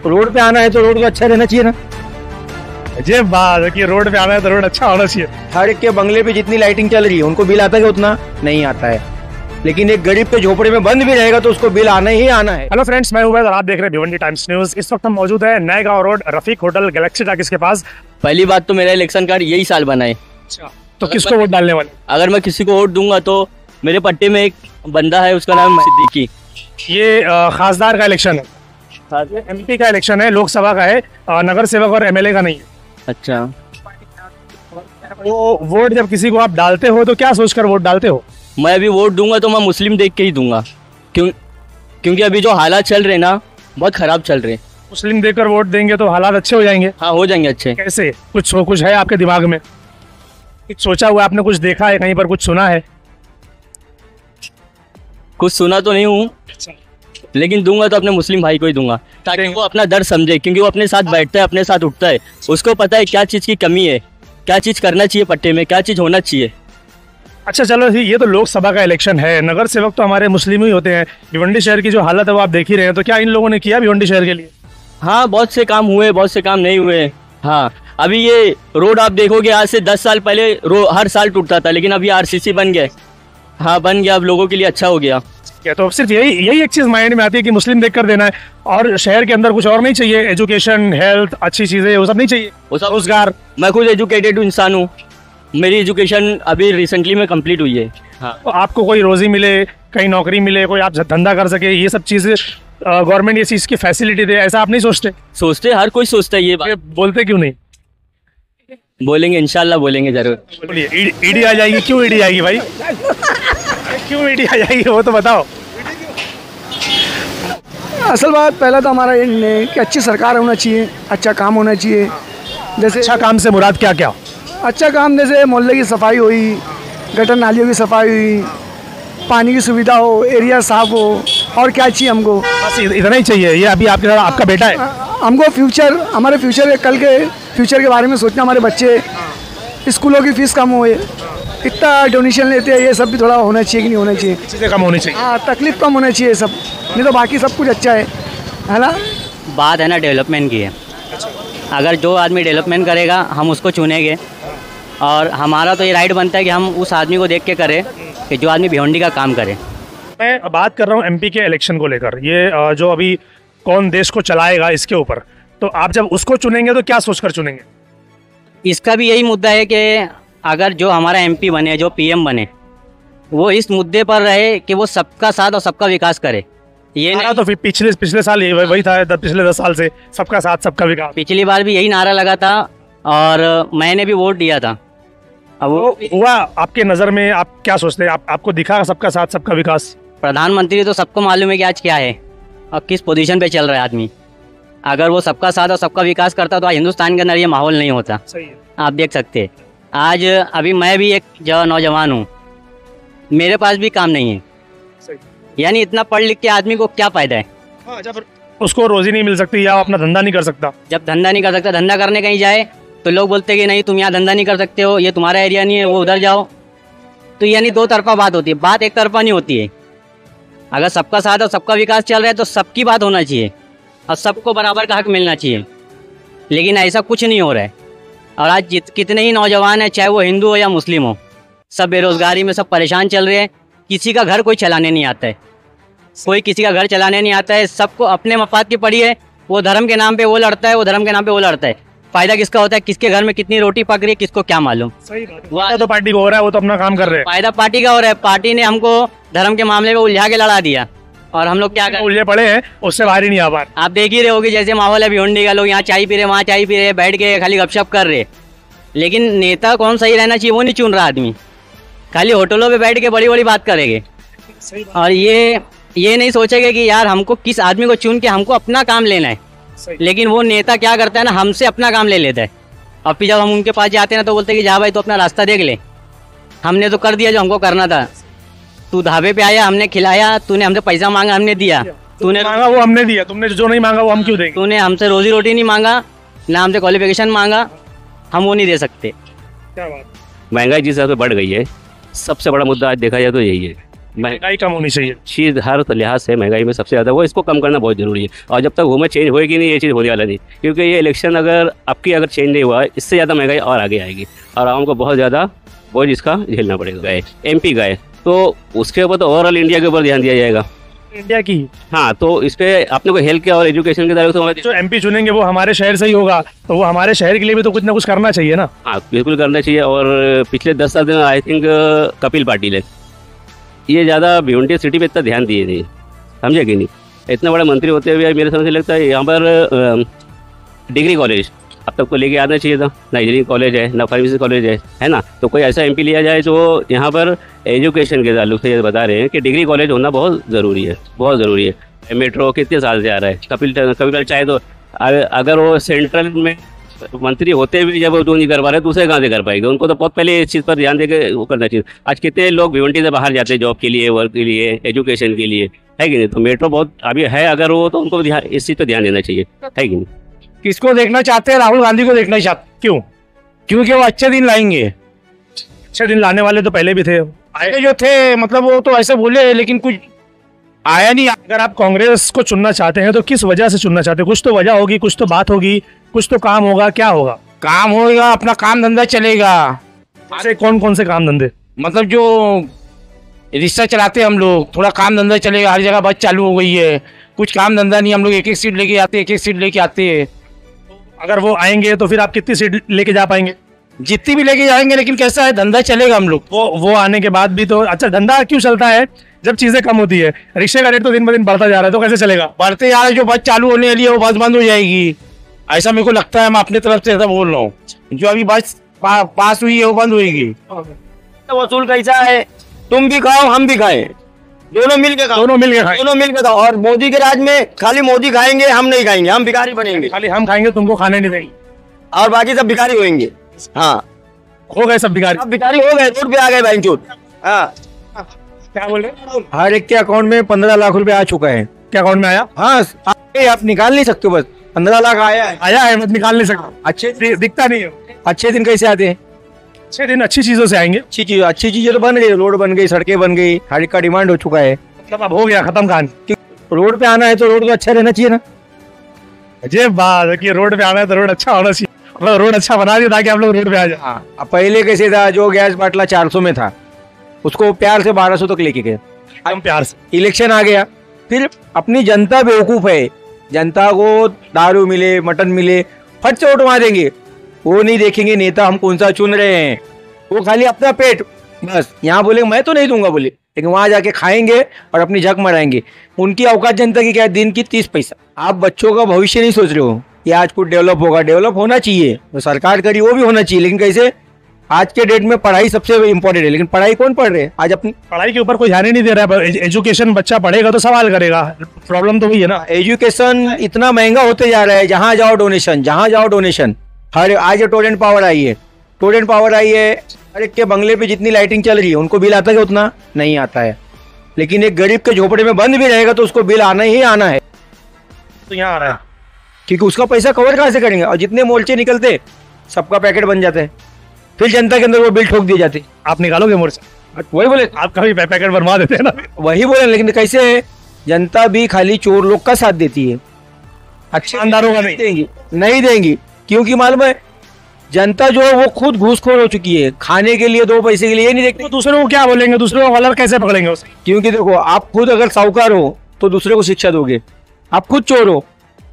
Road पे आना है तो रोड तो अच्छा रहना चाहिए ना। ये बात है कि रोड पे आना है तो रोड अच्छा होना चाहिए। हर एक के बंगले पे जितनी लाइटिंग चल रही है उनको बिल आता है, उतना नहीं आता है, लेकिन एक गरीब के झोपड़े में बंद भी रहेगा तो उसको बिल आना ही आना है। हेलो फ्रेंड्स, मैं उबैद और आप देख रहे हैं भिवंडी टाइम्स न्यूज। इस वक्त हम मौजूद है नए गांव road Rafiq hotel Galaxy talkies के पास। पहली बात तो मेरा इलेक्शन कार्ड यही साल बना है। अच्छा, तो किसको वोट डालने वाले? अगर मैं किसी को वोट दूंगा तो मेरे पट्टे में एक बंदा है, उसका नाम सिद्दीकी। ये खासदार का इलेक्शन है, एमपी का इलेक्शन है, लोकसभा का है, नगर सेवक और एमएलए का नहीं है। अच्छा, वो वोट जब किसी को आप डालते हो तो क्या सोचकर वोट डालते हो? मैं अभी वोट दूंगा तो मैं मुस्लिम देख के ही दूंगा, क्योंकि अभी जो हालात चल रहे ना बहुत खराब चल रहे। मुस्लिम देखकर वोट देंगे तो हालात अच्छे हो जाएंगे? हाँ, हो जाएंगे अच्छे। कैसे? कुछ है आपके दिमाग में? कुछ सोचा हुआ, आपने कुछ देखा है, कहीं पर कुछ सुना है? कुछ सुना तो नहीं हूँ, लेकिन दूंगा तो अपने मुस्लिम भाई को ही दूंगा, ताकि वो अपना दर्द समझे, क्योंकि वो अपने साथ बैठता है, अपने साथ उठता है, उसको पता है क्या चीज़ की कमी है, क्या चीज़ करना चाहिए पट्टे में, क्या चीज़ होना चाहिए। अच्छा चलो, ये तो लोकसभा का इलेक्शन है, नगर सेवक तो हमारे मुस्लिम ही होते हैं। भिवंडी शहर की जो हालत है वो आप देख ही रहे हैं, तो क्या इन लोगों ने किया भिवंडी शहर के लिए? हाँ, बहुत से काम हुए, बहुत से काम नहीं हुए। हाँ, अभी ये रोड आप देखोगे, आज से 10 साल पहले हर साल टूटता था, लेकिन अभी आरसीसी बन गया। हाँ, बन गया, अब लोगों के लिए अच्छा हो गया। तो सिर्फ यही एक चीज़ माइंड में आती है कि मुस्लिम देख कर देना है, और शहर के अंदर कुछ और नहीं चाहिए? एजुकेशन, हेल्थ, अच्छी चीज़ें, वो सब नहीं चाहिए? वो सब रोजगार? मैं खुद एजुकेटेड इंसान हूँ, मेरी एजुकेशन अभी रिसेंटली में कंप्लीट हुई है। हाँ, तो आपको कोई रोजी मिले, कहीं नौकरी मिले, कोई आप धंधा कर सके, ये सब चीज़ें गवर्नमेंट ये चीज़ की फैसिलिटी दे, ऐसा आप नहीं सोचते? सोचते, हर कोई सोचता है ये बात। बोलते क्यों नहीं? बोलेंगे, इंशाल्लाह बोलेंगे जरूर। बोलिए, ईडी आ जाएगी? क्यों ईडी आएगी भाई? क्यों ईडी आ जाएगी वो तो बताओ। असल बात पहला तो हमारा ये कि अच्छी सरकार होना चाहिए, अच्छा काम होना चाहिए। जैसे अच्छा काम से मुराद क्या क्या? अच्छा काम जैसे मोहल्ले की सफाई हुई, गटर नालियों की सफाई हुई, पानी की सुविधा हो, एरिया साफ हो, और क्या चाहिए हमको? बस इतना ही चाहिए। ये अभी आपका बेटा है, हमको फ्यूचर, हमारे फ्यूचर, कल के फ्यूचर के बारे में सोचना। हमारे बच्चे, स्कूलों की फीस कम होए, कितना डोनेशन लेते हैं, ये सब भी थोड़ा होना चाहिए कि नहीं होना चाहिए? चीज़ें कम होनी चाहिए। हाँ, तकलीफ कम होना चाहिए सब, नहीं तो बाकी सब कुछ अच्छा है ना। बात है ना डेवलपमेंट की है। अगर जो आदमी डेवलपमेंट करेगा हम उसको चुनेंगे, और हमारा तो ये राइट बनता है कि हम उस आदमी को देख के करें कि जो आदमी भिवंडी का काम करे। मैं बात कर रहा हूँ एमपी के इलेक्शन को लेकर, ये जो अभी कौन देश को चलाएगा इसके ऊपर, तो आप जब उसको चुनेंगे तो क्या सोचकर चुनेंगे? इसका भी यही मुद्दा है कि अगर जो हमारा एमपी बने, जो पीएम बने, वो इस मुद्दे पर रहे कि वो सबका साथ और सबका विकास करे। ये नारा तो फिर पिछले साल वही था, पिछले 10 साल से सबका साथ सबका विकास। पिछली बार भी यही नारा लगा था और मैंने भी वोट दिया था। अब वो हुआ आपके नज़र में? आप क्या सोचते हैं? आपको दिखा सबका साथ सबका विकास? प्रधानमंत्री तो सबको मालूम है कि आज क्या है और किस पोजीशन पे चल रहा है आदमी। अगर वो सबका साथ और सबका विकास करता तो आज हिंदुस्तान के अंदर ये माहौल नहीं होता। सही है। आप देख सकते हैं, आज अभी मैं भी एक नौजवान हूँ, मेरे पास भी काम नहीं है। सही। यानी इतना पढ़ लिख के आदमी को क्या फ़ायदा है? हाँ, जब उसको रोजी नहीं मिल सकती या अपना धंधा नहीं कर सकता। जब धंधा नहीं कर सकता, धंधा करने कहीं जाए तो लोग बोलते हैं कि नहीं तुम यहाँ धंधा नहीं कर सकते हो, ये तुम्हारा एरिया नहीं है, वो उधर जाओ। तो यानी दो तरफा बात होती है, बात एक तरफा नहीं होती है। अगर सबका साथ और सबका विकास चल रहा है तो सबकी बात होना चाहिए और सबको बराबर का हक मिलना चाहिए, लेकिन ऐसा कुछ नहीं हो रहा है। और आज कितने ही नौजवान हैं, चाहे वो हिंदू हो या मुस्लिम हो, सब बेरोजगारी में सब परेशान चल रहे हैं। किसी का घर कोई चलाने नहीं आता है, कोई किसी का घर चलाने नहीं आता है, सबको अपने मफाद की पड़ी है। वो धर्म के नाम पे वो लड़ता है, वो धर्म के नाम पे वो लड़ता है। फायदा किसका होता है? किसके घर में कितनी रोटी पक रही है, किसको क्या मालूम? सही बात है। तो पार्टी को हो रहा है, वो तो अपना काम कर रहे हैं। फायदा पार्टी का हो रहा है। पार्टी ने हमको धर्म के मामले में उलझा के लड़ा दिया और हम लोग क्या कर उलझे पड़े हैं, उससे बाहर ही नहीं आ पा रहे। आप देख ही रहे होगे जैसे माहौल है भिवंडी का, लोग यहाँ चाय पी रहे, वहाँ चाय पी रहे, बैठ के खाली गपशप कर रहे। लेकिन नेता कौन सही रहना चाहिए वो नहीं चुन रहा आदमी, खाली होटलों पे बैठ के बड़ी बड़ी बात करेंगे। और ये नहीं सोचेगा कि यार हमको किस आदमी को चुन के हमको अपना काम लेना है। लेकिन वो नेता क्या करता है ना, हमसे अपना काम ले लेता है, और फिर जब हम उनके पास जाते हैं ना तो बोलते हैं कि जा भाई तो अपना रास्ता देख ले, हमने तो कर दिया जो हमको करना था। तू ढाबे पे आया, हमने खिलाया, तूने हमसे पैसा मांगा, हमने दिया। तूने मांगा वो हमने दिया, तुमने जो नहीं मांगा वो हम क्यों देंगे? तूने हमसे रोजी रोटी नहीं मांगा, ना हमसे क्वालिफिकेशन मांगा, हम वो नहीं दे सकते। क्या बात? महंगाई जिस हिसाब से बढ़ गई है, सबसे बड़ा मुद्दा आज देखा जाए तो यही है। महंगाई कम होनी चाहिए। चीज़ हर लिहाज से महंगाई में सबसे ज़्यादा वो, इसको कम करना बहुत ज़रूरी है। और जब तक हुकूमत चेंज होएगी नहीं, ये चीज़ होने वाला नहीं, क्योंकि ये इलेक्शन अगर चेंज नहीं हुआ, इससे ज़्यादा महंगाई और आगे आएगी और आवाम को बहुत ज़्यादा बोझ इसका झेलना पड़ेगा। गए MP गए तो उसके ऊपर तो ओवरऑल इंडिया के ऊपर ध्यान दिया जाएगा, इंडिया की। हाँ, तो इस पे अपने को हेल्थ के और एजुकेशन के दायरे तो जो MP चुनेंगे वो हमारे शहर से ही होगा, तो वो हमारे शहर के लिए भी तो कुछ ना कुछ करना चाहिए ना। हाँ, बिल्कुल करना चाहिए। और पिछले 10 साल में आई थिंक कपिल पाटिल है, ये ज़्यादा भिवंडी सिटी पे इतना ध्यान दिए नहीं, समझे कि नहीं। इतना बड़ा मंत्री होते हुए मेरे समझ से लगता है यहाँ पर डिग्री कॉलेज अब तक को लेके आना चाहिए था, ना इंजीनियरिंग कॉलेज है, ना फार्मेसी कॉलेज है ना। तो कोई ऐसा MP लिया जाए जो यहाँ पर एजुकेशन के ताल्लुक से ये बता रहे हैं कि डिग्री कॉलेज होना बहुत ज़रूरी है, बहुत ज़रूरी है। मेट्रो कितने साल से आ रहा है, कपिल चाहे तो अगर वो सेंट्रल में मंत्री होते हुए जब वो नहीं कर पा रहे, दूसरे कहाँ से कर पाएंगे। उनको तो बहुत पहले इस चीज़ पर ध्यान देकर वो करना चाहिए। आज कितने लोग भिवंडी से बाहर जाते हैं जॉब के लिए, वर्क के लिए, एजुकेशन के लिए, है कि नहीं। तो मेट्रो बहुत अभी है, अगर वो तो उनको इस चीज़ पर ध्यान देना चाहिए, है कि नहीं। किसको देखना चाहते हैं? राहुल गांधी को देखना चाहते। क्यों? क्योंकि वो अच्छे दिन लाएंगे। अच्छे दिन लाने वाले तो पहले भी थे, आए जो थे, मतलब वो तो ऐसे बोले लेकिन कुछ आया नहीं। अगर आप कांग्रेस को चुनना चाहते हैं तो किस वजह से चुनना चाहते हैं? कुछ तो वजह होगी, कुछ तो बात होगी, कुछ तो काम होगा। क्या होगा? काम होगा, अपना काम धंधा चलेगा। जैसे कौन कौन से काम धंधे? मतलब जो रिक्शा चलाते हैं हम लोग, थोड़ा काम धंधा चलेगा। हर जगह बस चालू हो गई है, कुछ काम धंधा नहीं। हम लोग एक एक सीट लेके आते हैं, एक एक सीट लेके आते हैं। अगर वो आएंगे तो फिर आप कितनी सीट लेके जा पाएंगे? जितनी भी लेके जाएंगे, लेकिन कैसा है, धंधा चलेगा हम लोग। वो आने के बाद भी तो अच्छा धंधा क्यों चलता है जब चीजें कम होती है? रिक्शे का रेट तो दिन ब दिन बढ़ता जा रहा है, तो कैसे चलेगा? बढ़ते जा रहा है, जो बस चालू होने वाली है वो बस बंद हो जाएगी, ऐसा मेरे को लगता है। मैं अपनी तरफ से ऐसा बोल रहा हूँ। जो अभी बस पास हुई है वो बंद होगी। तो वसूल कैसा है, तुम भी खाओ हम भी खाएं, दोनों मिल के खाओ, दोनों मिल के खाएं। दोनों मिल के खाओ। और मोदी के राज में खाली मोदी खाएंगे, हम नहीं खाएंगे, हम भिखारी बनेंगे। खाली हम खाएंगे, तुमको खाने नहीं देंगे, और बाकी सब भिखारी होंगे। हाँ, हो गए सब भिखारी। अब भिखारी हो गए, रोड पे आ गए बैंचोद। हाँ, क्या बोल रहे? हर एक के अकाउंट में 15 लाख रुपए आ चुका है। क्या अकाउंट में आया? हाँ, आप निकाल नहीं सकते, बस 15 लाख आया है। आया है, मत निकाल नहीं सकता। अच्छे दिखता नहीं है। अच्छे दिन कैसे आते हैं? अच्छे दिन अच्छी चीजों से आएंगे। अच्छी चीजें तो बन गई, रोड बन गई, सड़कें बन गई, हर एक का डिमांड हो चुका है। मतलब अब हो गया खत्म कहानी। रोड पे आना है तो रोड तो अच्छा रहना चाहिए ना। अजय बात है कि रोड पे आना है तो रोड अच्छा होना चाहिए। मतलब रोड अच्छा बना दिया ताकि आप लोग रोड पे आ जाए। हाँ, अब पहले कैसे था, जो गैस बाटला 400 में था उसको प्यार से 1200 तक लेके गए। हम प्यार से इलेक्शन आ गया, फिर अपनी जनता बेवकूफ है। जनता को दारू मिले, मटन मिले, फट से वोट मार देंगे। वो नहीं देखेंगे नेता हम कौन सा चुन रहे हैं, वो खाली अपना पेट। बस यहाँ बोलेंगे मैं तो नहीं दूंगा बोले, लेकिन वहां जाके खाएंगे और अपनी झक मराएंगे। उनकी औकात जनता की क्या है, दिन की 30 पैसा। आप बच्चों का भविष्य नहीं सोच रहे हो कि आज कुछ डेवलप होगा। डेवलप होना चाहिए, तो सरकार करी वो भी होना चाहिए, लेकिन कैसे? आज के डेट में पढ़ाई सबसे इम्पोर्टेंट है, लेकिन पढ़ाई कौन पढ़ रहे हैं आज? अपनी पढ़ाई के ऊपर कोई ध्यान ही नहीं दे रहा है। एजुकेशन बच्चा पढ़ेगा तो सवाल करेगा, प्रॉब्लम तो वही है ना। एजुकेशन इतना महंगा होते जा रहा है, जहाँ जाओ डोनेशन, जहाँ जाओ डोनेशन। हर आज टोरेंट पावर आई है, टोरेंट पावर आई है। हर एक के बंगले पे जितनी लाइटिंग चल रही है, उनको बिल आता है उतना नहीं आता है। लेकिन एक गरीब के झोपड़े में बंद भी रहेगा तो उसको बिल आना ही आना है। तो यहाँ आ रहा है क्योंकि उसका पैसा कवर कहाँ से करेंगे? और जितने मोर्चे निकलते सबका पैकेट बन जाता है, फिर जनता के अंदर वो बिल ठोक दिए जाते। आप निकालोगे मोर्चा? वही बोले, आप कभी पैकेट बनवा देते हैं ना। वही बोले, लेकिन कैसे है, जनता भी खाली चोर लोग का साथ देती है, अच्छे ईमानदारों का नहीं नहीं देंगी। क्योंकि मालूम है जनता जो है वो खुद घूसखोर हो चुकी है, खाने के लिए 2 पैसे के लिए ये नहीं देखते। तो दूसरों को क्या बोलेंगे, दूसरों को कॉलर कैसे पकड़ेंगे उसे? क्योंकि देखो, आप खुद अगर साहूकार हो तो दूसरे को शिक्षा दोगे। आप खुद चोर हो,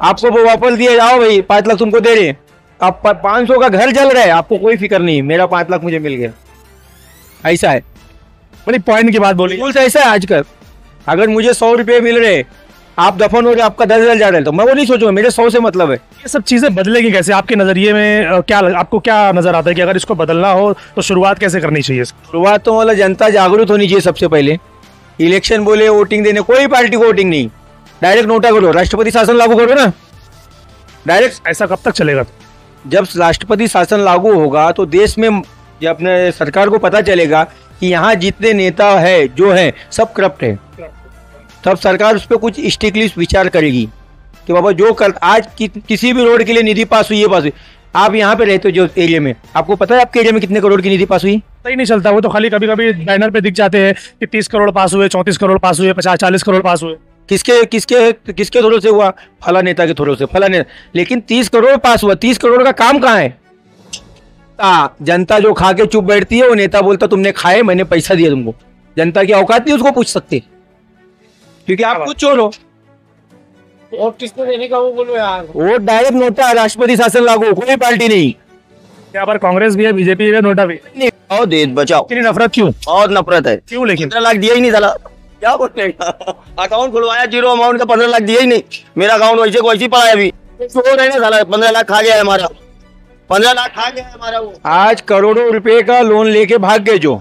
आपको वो वापस दिए जाओ, भाई 5 लाख तुमको दे रहे, आप 500 का घर जल रहा है, आपको कोई फिक्र नहीं, मेरा 5 लाख मुझे मिल गया। ऐसा है, बड़ी पॉइंट की बात बोली। रूल्स ऐसा है आजकल। अगर मुझे 100 रुपये मिल रहे, आप दफन हो रहे, आपका 10,000 जा रहा है, तो मैं वो नहीं सोचूंगा, मेरे 100 से मतलब है। ये सब चीजें बदलेगी कैसे आपके नजरिए में? क्या आपको क्या नजर आता है कि अगर इसको बदलना हो तो शुरुआत कैसे करनी चाहिए? शुरुआत तो मतलब जनता जागरूक होनी चाहिए सबसे पहले। इलेक्शन बोले वोटिंग देने, कोई पार्टी को वोटिंग नहीं, डायरेक्ट नोटा करो, राष्ट्रपति शासन लागू करो ना डायरेक्ट। ऐसा कब तक चलेगा? जब राष्ट्रपति शासन लागू होगा तो देश में जब अपने सरकार को पता चलेगा कि यहाँ जितने नेता है जो है सब करप्ट है, तब सरकार उस पर कुछ स्ट्रिक्टली विचार करेगी कि बाबा जो कर आज किसी भी रोड के लिए निधि पास हुई है, पास हुई। आप यहाँ पे रहते हो जो एरिया में, आपको पता है आपके एरिया में कितने करोड़ की निधि पास हुई? सही नहीं चलता, वो तो खाली कभी कभी बैनर पे दिख जाते हैं कि 30 करोड़ पास हुए, 34 करोड़ पास हुए, 50-40 करोड़ पास हुए। किसके किसके किसके थ्रू से हुआ? फला नेता के थ्रू से, फला नेता। लेकिन 30 करोड़ पास हुआ, 30 करोड़ का काम कहाँ है? जनता जो खा के चुप बैठती है, वो नेता बोलता तुमने खाए, मैंने पैसा दिया तुमको। जनता की औकात नहीं उसको पूछ सकते, क्योंकि आप खुद चोर हो। वोट किसको देने का वो बोलो यार। वोट डायरेक्ट नोटा, राष्ट्रपति शासन लागू, कोई पार्टी नहीं। यहाँ पर कांग्रेस भी है, बीजेपी भी है, नोटा भी। और देश बचाओ। इतनी नफरत क्यों? और नफरत है क्यों? लेकिन 15 लाख दिया ही नहीं साला, क्या बोलते हैं? अकाउंट खुलवाया जीरो अमाउंट का, 15 लाख दिया ही नहीं। मेरा अकाउंट वैसे को वैसे ही पड़ा है अभी, चोर है ना साला। 15 लाख खा गया है हमारा, 15 लाख खा गया है हमारा वो। आज करोड़ों रुपए का लोन लेके भाग गए जो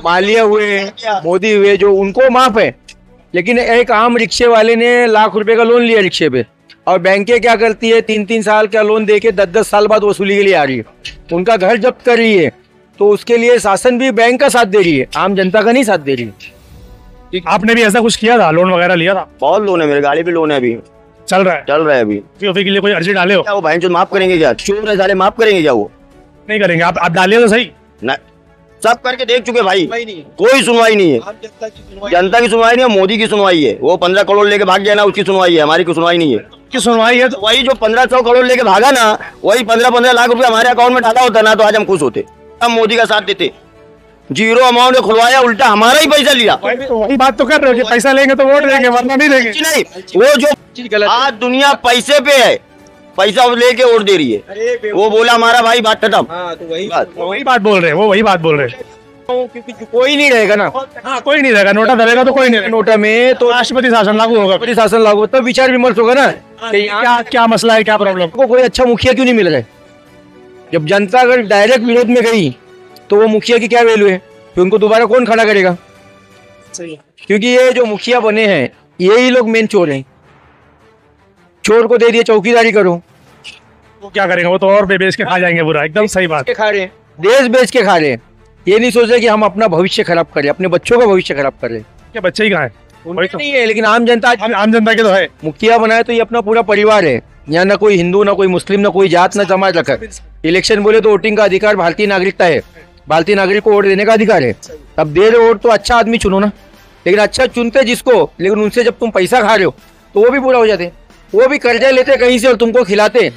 मालिया हुए, मोदी हुए, जो उनको माफ है। लेकिन एक आम रिक्शे वाले ने लाख रुपए का लोन लिया रिक्शे पे, और बैंकें क्या करती है, 3-3 साल का लोन देके 10-10 साल बाद वसूली के लिए आ रही है। उनका घर जब्त कर रही है, तो उसके लिए शासन भी बैंक का साथ दे रही है, आम जनता का नहीं साथ दे रही है। आपने भी ऐसा कुछ किया था, लोन वगैरह लिया था? बहुत लोन है, मेरे गाड़ी पे लोन है, अभी चल रहा है? चल रहा है अभी। के लिए कोई अर्जी डाले हो? क्या वो भाई जो माफ करेंगे क्या? चोर है साले, माफ करेंगे क्या? वो नहीं करेंगे। आप डालिए तो सही ना, सब करके देख चुके भाई, कोई सुनवाई नहीं है। जनता की सुनवाई नहीं है, मोदी की सुनवाई है। वो 15 करोड़ लेके भाग गया ना, उसकी सुनवाई है, हमारी कोई सुनवाई नहीं है। की सुनवाई है तो वही जो 1500 करोड़ लेके भागा ना, वही 15-15 लाख रुपए हमारे अकाउंट में डाला होता ना, तो आज हम खुश होते, हम मोदी का साथ देते। जीरो अमाउंट खुलवाया, उल्टा हमारा ही पैसा लिया। वही बात तो कर रहे हो कि पैसा लेंगे तो वोट देंगे, वरना नहीं देंगे। नहीं, वो जो आज दुनिया पैसे पे है, पैसा लेके वोट दे रही है, वो बोला हमारा भाई, बात खत्म। वही बात बोल रहे हैं, वो वही बात बोल रहे हैं। क्योंकि कोई नहीं रहेगा ना। हाँ, कोई नहीं रहेगा। नोटा धरेगा तो कोई नहीं रहेगा। नोटा में तो राष्ट्रपति शासन लागू होगा, राष्ट्रपति शासन लागू, तब विचार विमर्श होगा ना, क्या क्या मसला है, क्या प्रॉब्लम। को कोई अच्छा मुखिया क्यों नहीं मिल रहा है? जब जनता अगर डायरेक्ट विरोध में गई, तो वो मुखिया की क्या वैल्यू है? फिर उनको दोबारा कौन खड़ा करेगा? सही। क्योंकि ये जो मुखिया बने हैं, यही लोग मेन चोर हैं। चोर को दे दिए चौकीदारी करो, वो क्या करेंगे? वो तो और बेच के खा जाएंगे पूरा। एकदम सही बात। खा रहे हैं, देश बेच के खा रहे हैं। ये नहीं सोच रहे कि हम अपना भविष्य खराब करें, अपने बच्चों का भविष्य खराब कर रहे हैं। क्या बच्चे ही कहाँ है? वही तो नहीं है, लेकिन आम जनता, आम जनता के तो है। मुखिया बनाए तो ये अपना पूरा परिवार है। यहाँ ना कोई हिंदू, ना कोई मुस्लिम, ना कोई जात, ना समाज रखा है। इलेक्शन बोले तो वोटिंग का अधिकार भारतीय नागरिकता है, भारतीय नागरिक को वोट देने का अधिकार है। अब दे रहे वोट तो अच्छा आदमी चुनो ना, लेकिन अच्छा चुनते जिसको, लेकिन उनसे जब तुम पैसा खा रहे हो तो वो भी बुरा हो जाते। वो भी कर्जा लेते कहीं से और तुमको खिलाते।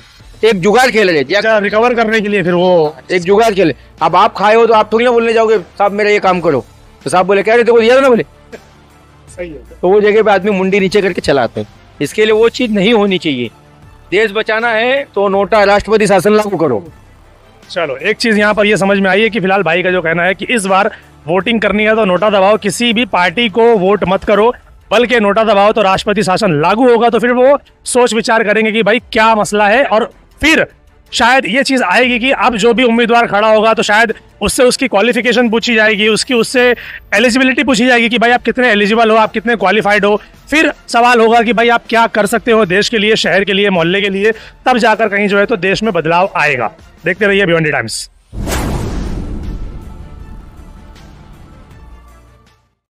एक जुगाड़ खेल रहे, रिकवर करने के लिए फिर वो एक जुगाड़ खेले। अब आप खाए हो तो आप थोड़ी ना बोलने जाओगे साहब मेरा ये काम करो, तो साहब बोले क्या रे तेरे को दिया था ना, बोले सही है। तो वो जगह पे आदमी मुंडी नीचे करके चलाते हैं। इसके लिए वो चीज नहीं होनी चाहिए। देश बचाना है तो नोटा, राष्ट्रपति शासन लागू करो। चलो, एक चीज यहाँ पर ये समझ में आई है कि फिलहाल भाई का जो कहना है कि इस बार वोटिंग करनी है तो नोटा दबाओ, किसी भी पार्टी को वोट मत करो, बल्कि नोटा दबाओ तो राष्ट्रपति शासन लागू होगा। तो फिर वो सोच विचार करेंगे कि भाई क्या मसला है, और फिर शायद ये चीज आएगी कि अब जो भी उम्मीदवार खड़ा होगा तो शायद उससे उसकी क्वालिफिकेशन पूछी जाएगी, उससे एलिजिबिलिटी पूछी जाएगी कि भाई आप कितने एलिजिबल हो, आप कितने क्वालिफाइड हो। फिर सवाल होगा कि भाई आप क्या कर सकते हो देश के लिए, शहर के लिए, मोहल्ले के लिए। तब जाकर कहीं जो है तो देश में बदलाव आएगा। देखते रहिए भिवंडी टाइम्स।